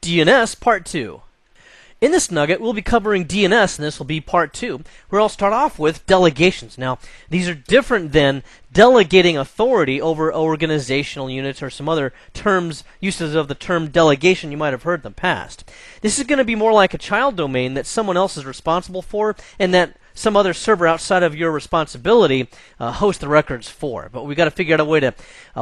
DNS Part 2. In this nugget, we'll be covering DNS, and this will be Part 2, where I'll start off with delegations. Now, these are different than delegating authority over organizational units or some other terms, uses of the term delegation you might have heard in the past. This is going to be more like a child domain that someone else is responsible for, and that some other server outside of your responsibility hosts the records for. But we've got to figure out a way to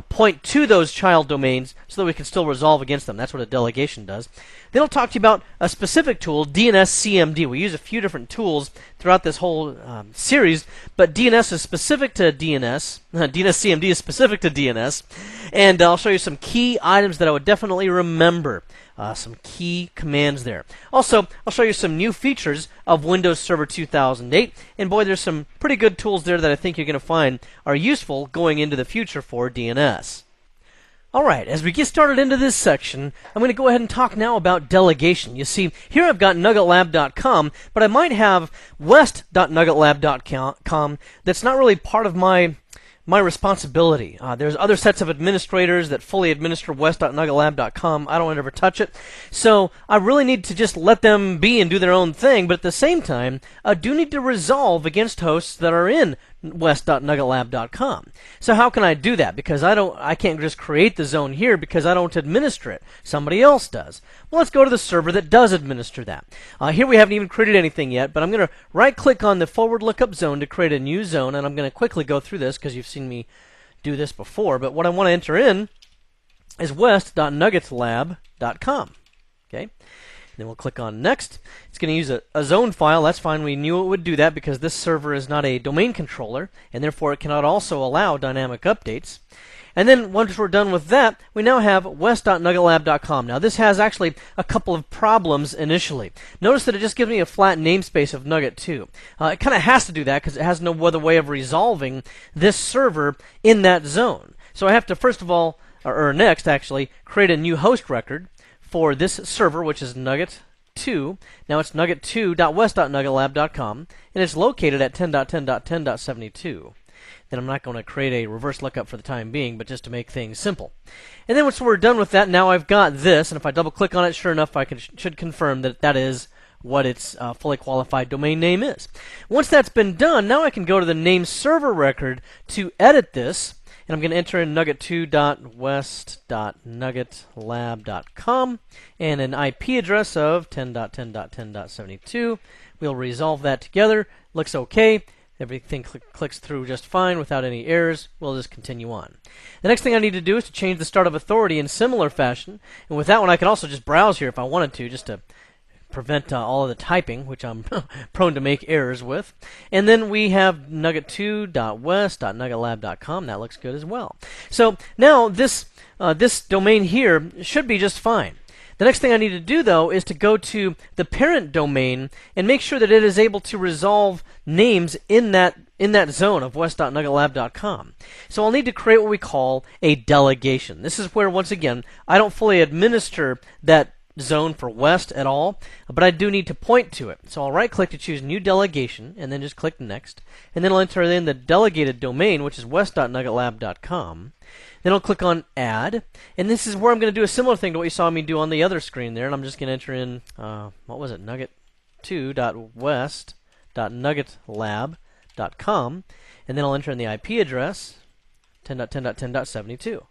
point to those child domains so that we can still resolve against them. That's what a delegation does. Then I'll talk to you about a specific tool, DNSCMD. We use a few different tools throughout this whole series, but DNS is specific to DNS. DNSCMD is specific to DNS. And I'll show you some key items that I would definitely remember. Some key commands there. Also, I'll show you some new features of Windows Server 2008. And boy, there's some pretty good tools there that I think you're going to find are useful going into the future for DNS. Alright, as we get started into this section, I'm going to go ahead and talk now about delegation. You see, here I've got nuggetlab.com, but I might have west.nuggetlab.com that's not really part of my responsibility. There's other sets of administrators that fully administer west.nuggetlab.com. I don't ever touch it. So I really need to just let them be and do their own thing, but at the same time, I do need to resolve against hosts that are in west.nuggetlab.com. So how can I do that? Because I can't just create the zone here because I don't administer it. Somebody else does. Well, let's go to the server that does administer that. Here we haven't even created anything yet, but I'm going to right-click on the forward lookup zone to create a new zone, and I'm going to quickly go through this because you've seen me do this before. But what I want to enter in is west.nuggetlab.com. Okay. Then we'll click on Next. It's going to use a zone file. That's fine. We knew it would do that because this server is not a domain controller, and therefore it cannot also allow dynamic updates. And then once we're done with that, we now have west.nuggetlab.com. Now this has actually a couple of problems initially. Notice that it just gives me a flat namespace of Nugget 2. It kind of has to do that because it has no other way of resolving this server in that zone. So I have to first of all, or next actually, create a new host record for this server, which is Nugget 2. Now it's nugget2.west.nuggetlab.com, and it's located at 10.10.10.72. Then I'm not going to create a reverse lookup for the time being, but just to make things simple. And then once we're done with that, now I've got this, and if I double click on it, sure enough, I should confirm that that is what its fully qualified domain name is. Once that's been done, now I can go to the name server record to edit this. And I'm going to enter in nugget2.west.nuggetlab.com and an IP address of 10.10.10.72. We'll resolve that together. Looks okay. Everything clicks through just fine without any errors. We'll just continue on. The next thing I need to do is to change the start of authority in similar fashion. And with that one, I can also just browse here if I wanted to, just to prevent all of the typing, which I'm prone to make errors with. And then we have nugget2.west.nuggetlab.com. That looks good as well. So now this domain here should be just fine. The next thing I need to do, though, is to go to the parent domain and make sure that it is able to resolve names in that zone of west.nuggetlab.com. So I'll need to create what we call a delegation. This is where, once again, I don't fully administer that zone for West at all, but I do need to point to it. So I'll right-click to choose New Delegation, and then just click Next. And then I'll enter in the delegated domain, which is west.nuggetlab.com. Then I'll click on Add, and this is where I'm going to do a similar thing to what you saw me do on the other screen there, and I'm just going to enter in, what was it, nugget2.west.nuggetlab.com, and then I'll enter in the IP address, 10.10.10.72.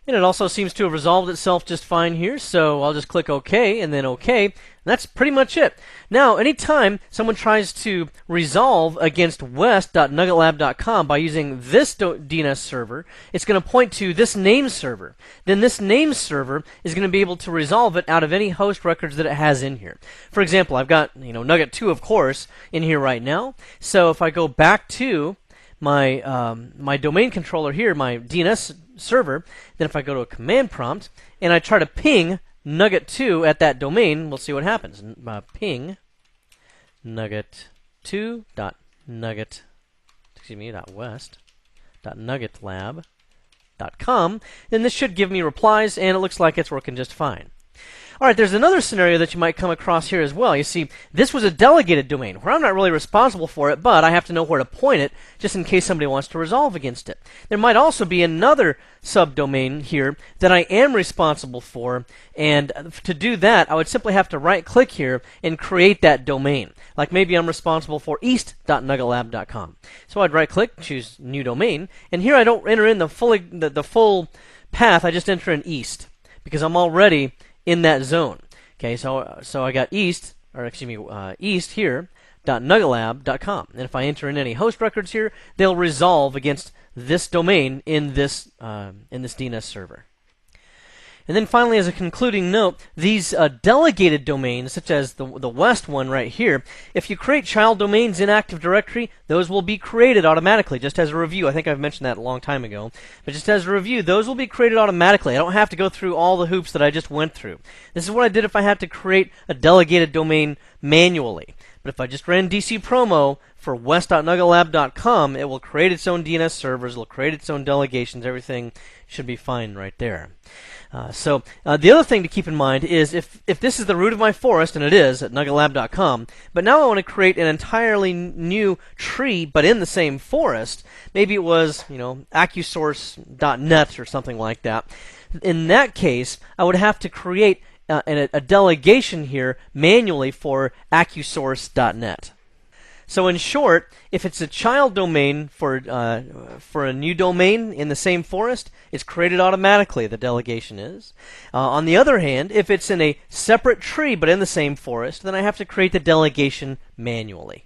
And it also seems to have resolved itself just fine here, so I'll just click OK and then OK. And that's pretty much it. Now, anytime someone tries to resolve against west.nuggetlab.com by using this DNS server, it's going to point to this name server. Then this name server is going to be able to resolve it out of any host records that it has in here. For example, I've got Nugget 2, of course, in here right now. So if I go back to my my domain controller here, my DNS server, then if I go to a command prompt and I try to ping Nugget 2 at that domain, we'll see what happens. Ping nugget2.west.nuggetlab.com. Then this should give me replies, and it looks like it's working just fine. Alright, there's another scenario that you might come across here as well. You see, this was a delegated domain, where I'm not really responsible for it, but I have to know where to point it, just in case somebody wants to resolve against it. There might also be another subdomain here that I am responsible for, and to do that, I would simply have to right-click here and create that domain. Like maybe I'm responsible for east.nuggetlab.com. So I'd right-click, choose New Domain, and here I don't enter in the full path, I just enter in east, because I'm already in that zone. Okay, so I got east here, .nuggetlab.com. And if I enter in any host records here, they'll resolve against this domain in this DNS server. And then finally, as a concluding note, these delegated domains, such as the West one right here, if you create child domains in Active Directory, those will be created automatically, just as a review. I think I've mentioned that a long time ago. But just as a review, those will be created automatically. I don't have to go through all the hoops that I just went through. This is what I did if I had to create a delegated domain manually. But if I just ran DC promo for west.nuggetlab.com, it will create its own DNS servers, it will create its own delegations, everything should be fine right there. The other thing to keep in mind is if this is the root of my forest, and it is at nuggetlab.com, but now I want to create an entirely new tree, but in the same forest, maybe it was, accusource.net or something like that. In that case, I would have to create a delegation here manually for accusource.net. So in short, if it's a child domain for a new domain in the same forest, it's created automatically, the delegation is. On the other hand, if it's in a separate tree but in the same forest, then I have to create the delegation manually.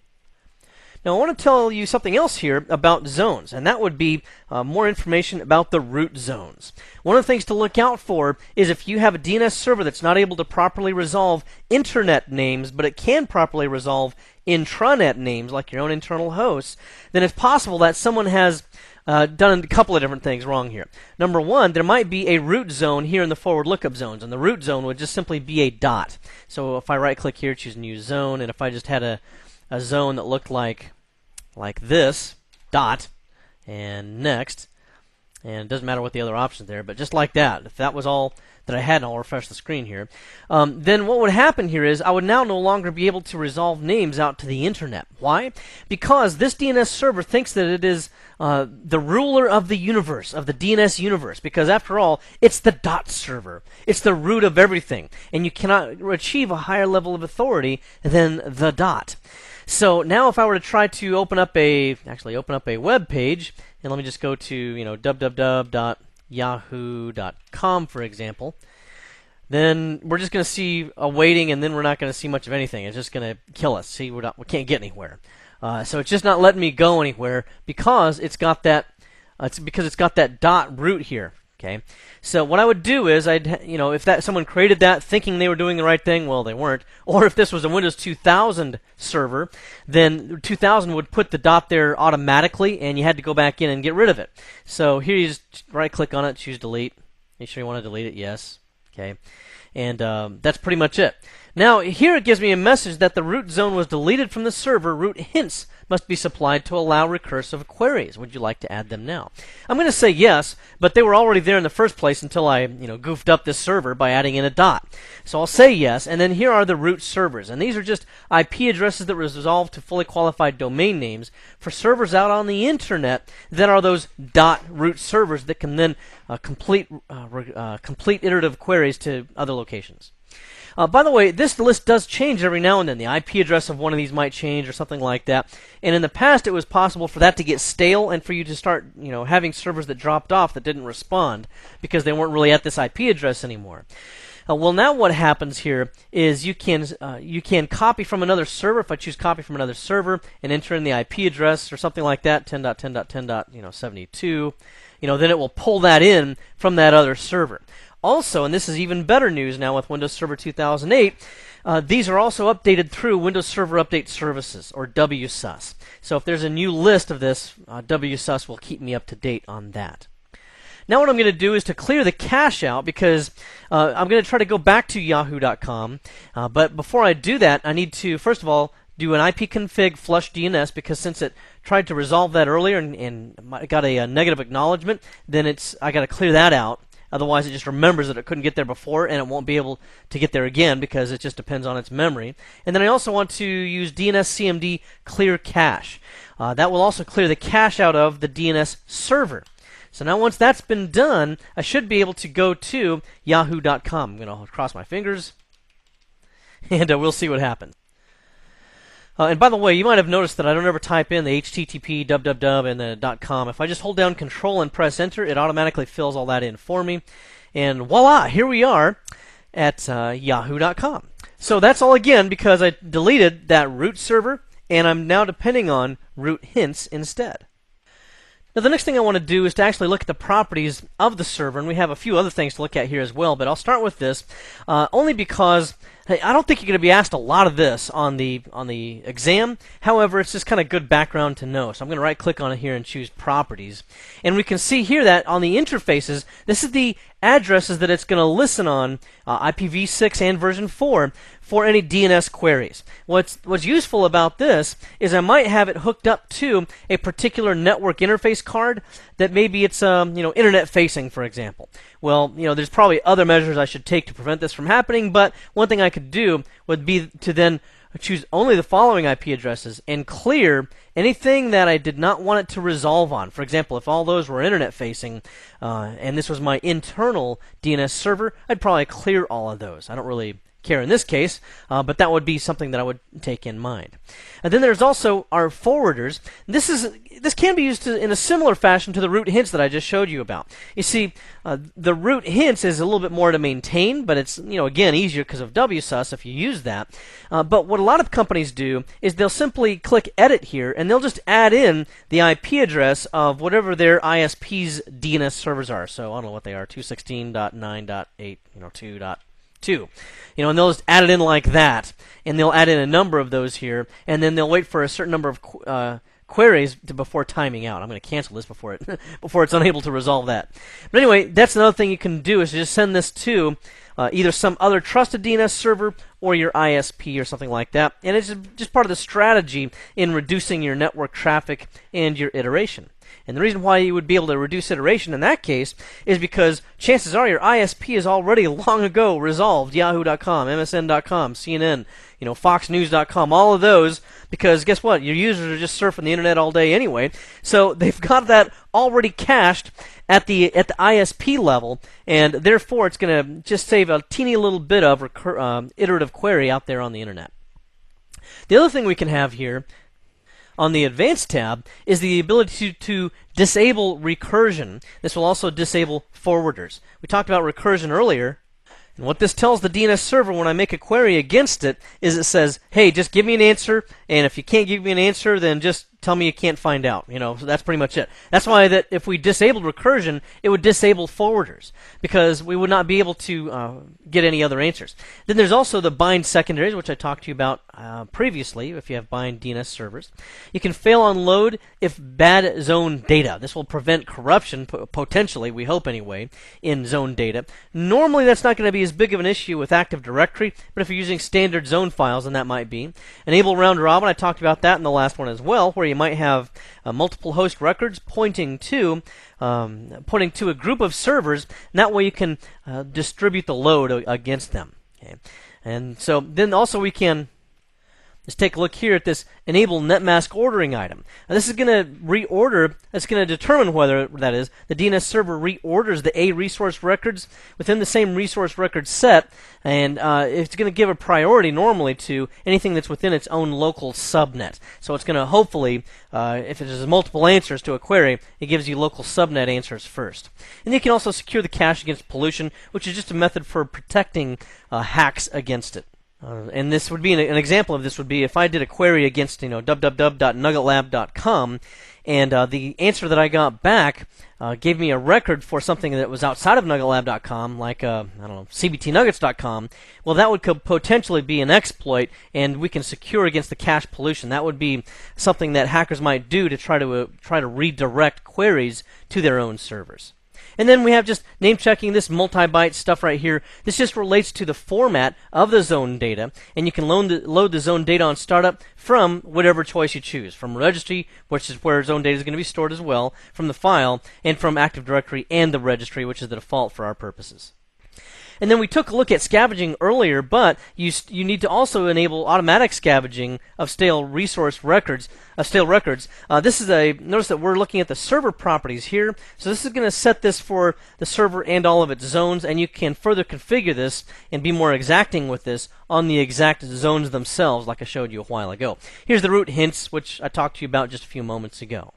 Now I want to tell you something else here about zones, and that would be more information about the root zones. One of the things to look out for is if you have a DNS server that's not able to properly resolve internet names, but it can properly resolve intranet names, like your own internal hosts, then it's possible that someone has done a couple of different things wrong here. Number one, there might be a root zone here in the forward lookup zones, and the root zone would just simply be a dot. So if I right-click here, choose New Zone, and if I just had a zone that looked like this, dot, and next, and it doesn't matter what the other options there, but just like that, if that was all that I had, and I'll refresh the screen here, then what would happen here is I would now no longer be able to resolve names out to the internet. Why? Because this DNS server thinks that it is the ruler of the universe, of the DNS universe, because after all, it's the dot server. It's the root of everything, and you cannot achieve a higher level of authority than the dot. So now if I were to try to open up a web page, and let me just go to www.yahoo.com, for example, then we're just going to see a waiting, and then we're not going to see much of anything. It's just going to kill us. See, we can't get anywhere. So it's just not letting me go anywhere because it's got that dot root here. Okay, so what I would do is if someone created that thinking they were doing the right thing, well, they weren't. Or if this was a Windows 2000 server, then 2000 would put the dot there automatically, and you had to go back in and get rid of it. So here you just right-click on it, choose Delete. Make sure you want to delete it. Yes. Okay, and that's pretty much it. Now here it gives me a message that the root zone was deleted from the server. Root hints must be supplied to allow recursive queries. Would you like to add them now? I'm going to say yes, but they were already there in the first place until I goofed up this server by adding in a dot. So I'll say yes, and then here are the root servers, and these are just IP addresses that resolve to fully qualified domain names for servers out on the internet that are those dot root servers that can then complete iterative queries to other locations. By the way, this list does change every now and then. The IP address of one of these might change or something like that. And in the past, it was possible for that to get stale and for you to start, having servers that dropped off that didn't respond because they weren't really at this IP address anymore. Well, now what happens here is you can copy from another server. If I choose copy from another server and enter in the IP address or something like that, 10.10.10.72, then it will pull that in from that other server. Also, and this is even better news now with Windows Server 2008, these are also updated through Windows Server Update Services, or WSUS. So if there's a new list of this, WSUS will keep me up to date on that. Now what I'm going to do is to clear the cache out because I'm going to try to go back to yahoo.com. But before I do that, I need to, first of all, do an ipconfig flush DNS because since it tried to resolve that earlier and got a negative acknowledgement, then I got to clear that out. Otherwise, it just remembers that it couldn't get there before, and it won't be able to get there again because it just depends on its memory. And then I also want to use DNSCMD clear cache. That will also clear the cache out of the DNS server. So now once that's been done, I should be able to go to yahoo.com. I'm going to cross my fingers, and we'll see what happens. And by the way, you might have noticed that I don't ever type in the HTTP, www, and the .com. If I just hold down Control and press Enter, it automatically fills all that in for me. And voila, here we are at yahoo.com. So that's all again because I deleted that root server, and I'm now depending on root hints instead. Now the next thing I want to do is to actually look at the properties of the server, and we have a few other things to look at here as well, but I'll start with this only because I don't think you're going to be asked a lot of this on the exam. However, it's just kind of good background to know. So I'm going to right click on it here and choose properties, and we can see here that on the interfaces, this is the addresses that it's going to listen on IPv6 and version 4 for any DNS queries. What's useful about this is I might have it hooked up to a particular network interface card that maybe it's internet facing, for example. Well, there's probably other measures I should take to prevent this from happening, but one thing I could do would be to then choose only the following IP addresses and clear anything that I did not want it to resolve on. For example, if all those were internet facing and this was my internal DNS server, I'd probably clear all of those. I don't really care in this case, but that would be something that I would take in mind. And then there's also our forwarders. This can be used in a similar fashion to the root hints that I just showed you about. You see, the root hints is a little bit more to maintain, but it's again easier because of WSUS if you use that. But what a lot of companies do is they'll simply click Edit here, and they'll just add in the IP address of whatever their ISP's DNS servers are. So I don't know what they are, 216.9.8, 2.2. And they'll just add it in like that, and they'll add in a number of those here, and then they'll wait for a certain number of queries before timing out. I'm going to cancel this before it's unable to resolve that. But anyway, that's another thing you can do is to just send this to either some other trusted DNS server or your ISP or something like that, and it's just part of the strategy in reducing your network traffic and your iteration. And the reason why you would be able to reduce iteration in that case is because chances are your ISP is already long ago resolved. Yahoo.com, MSN.com, CNN, FoxNews.com, all of those, because guess what? Your users are just surfing the internet all day anyway. So they've got that already cached at the ISP level, and therefore it's going to just save a teeny little bit of iterative query out there on the internet. The other thing we can have here on the Advanced tab is the ability to disable recursion. This will also disable forwarders. We talked about recursion earlier, and what this tells the DNS server when I make a query against it is it says, hey, just give me an answer, and if you can't give me an answer, then just tell me you can't find out. So that's pretty much it. That's why that if we disabled recursion, it would disable forwarders, because we would not be able to get any other answers. Then there's also the bind secondaries, which I talked to you about previously. If you have bind DNS servers, you can fail on load if bad zone data. This will prevent corruption, potentially, we hope anyway, in zone data. Normally that's not going to be as big of an issue with Active Directory, but if you're using standard zone files, then that might be. Enable round robin, I talked about that in the last one as well, where you might have multiple host records pointing to a group of servers, and that way you can distribute the load against them. Okay. And so then also we can let's take a look here at this enable netmask ordering item. Now this is going to reorder, that's going to determine whether that is the DNS server reorders the A resource records within the same resource record set, and it's going to give a priority normally to anything that's within its own local subnet. So it's going to hopefully, if there's multiple answers to a query, it gives you local subnet answers first. And you can also secure the cache against pollution, which is just a method for protecting hacks against it. And this would be an example of this would be if I did a query against www.nuggetlab.com, and the answer that I got back gave me a record for something that was outside of nuggetlab.com, like cbtnuggets.com. Well, that would potentially be an exploit, and we can secure against the cache pollution. That would be something that hackers might do to try to redirect queries to their own servers. And then we have just name checking this multi-byte stuff right here. This just relates to the format of the zone data, and you can load the zone data on startup from whatever choice you choose, from registry, which is where zone data is going to be stored as well, from the file, and from Active Directory and the registry, which is the default for our purposes. And then we took a look at scavenging earlier, but you need to also enable automatic scavenging of stale records. Notice that we're looking at the server properties here. So this is going to set this for the server and all of its zones, and you can further configure this and be more exacting with this on the exact zones themselves, like I showed you a while ago. Here's the root hints, which I talked to you about just a few moments ago.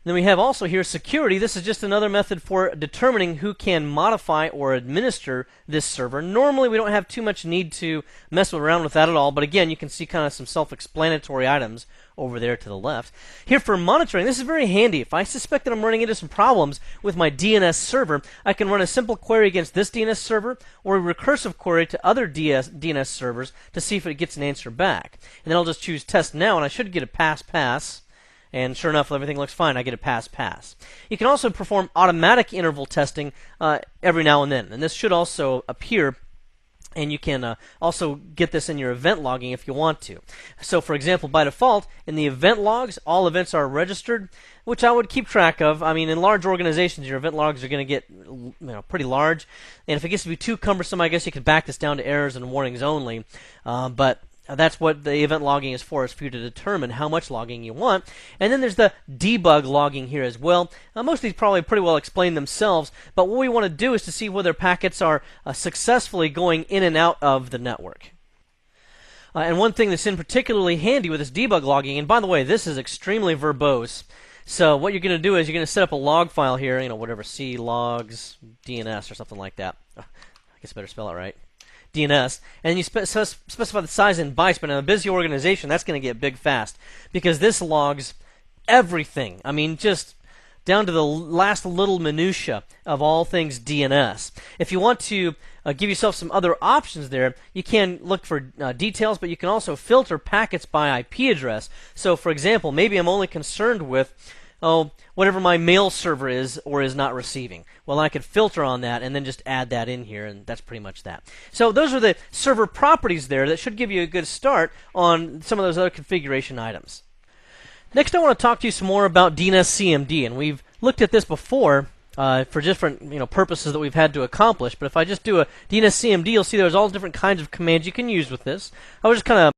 Then we have also here security. This is just another method for determining who can modify or administer this server. Normally we don't have too much need to mess around with that at all, but again, you can see kind of some self-explanatory items over there to the left. Here for monitoring, this is very handy. If I suspect that I'm running into some problems with my DNS server, I can run a simple query against this DNS server or a recursive query to other DNS servers to see if it gets an answer back. And then I'll just choose test now, and I should get a pass. And sure enough, everything looks fine. I get a pass. You can also perform automatic interval testing every now and then. And this should also appear, and you can also get this in your event logging if you want to. So for example, by default, in the event logs, all events are registered, which I would keep track of. I mean, in large organizations, your event logs are going to get pretty large. And if it gets to be too cumbersome, I guess you could back this down to errors and warnings only. But that's what the event logging is for you to determine how much logging you want. And then there's the debug logging here as well. Most of these probably pretty well explain themselves, but what we want to do is to see whether packets are successfully going in and out of the network. And one thing that's particularly handy with this debug logging, and by the way, this is extremely verbose. So what you're going to do is you're going to set up a log file here, whatever, C logs DNS or something like that. I guess I better spell it right. DNS, and you specify the size in bytes, but in a busy organization, that's going to get big fast, because this logs everything. I mean, just down to the last little minutia of all things DNS. If you want to give yourself some other options there, you can look for details, but you can also filter packets by IP address. So, for example, maybe I'm only concerned with whatever my mail server is or is not receiving. Well, I could filter on that and then just add that in here, and that's pretty much that. So those are the server properties there that should give you a good start on some of those other configuration items. Next, I want to talk to you some more about DNSCMD, and we've looked at this before for different purposes that we've had to accomplish. But if I just do a DNSCMD, you'll see there's all different kinds of commands you can use with this. I was just kind of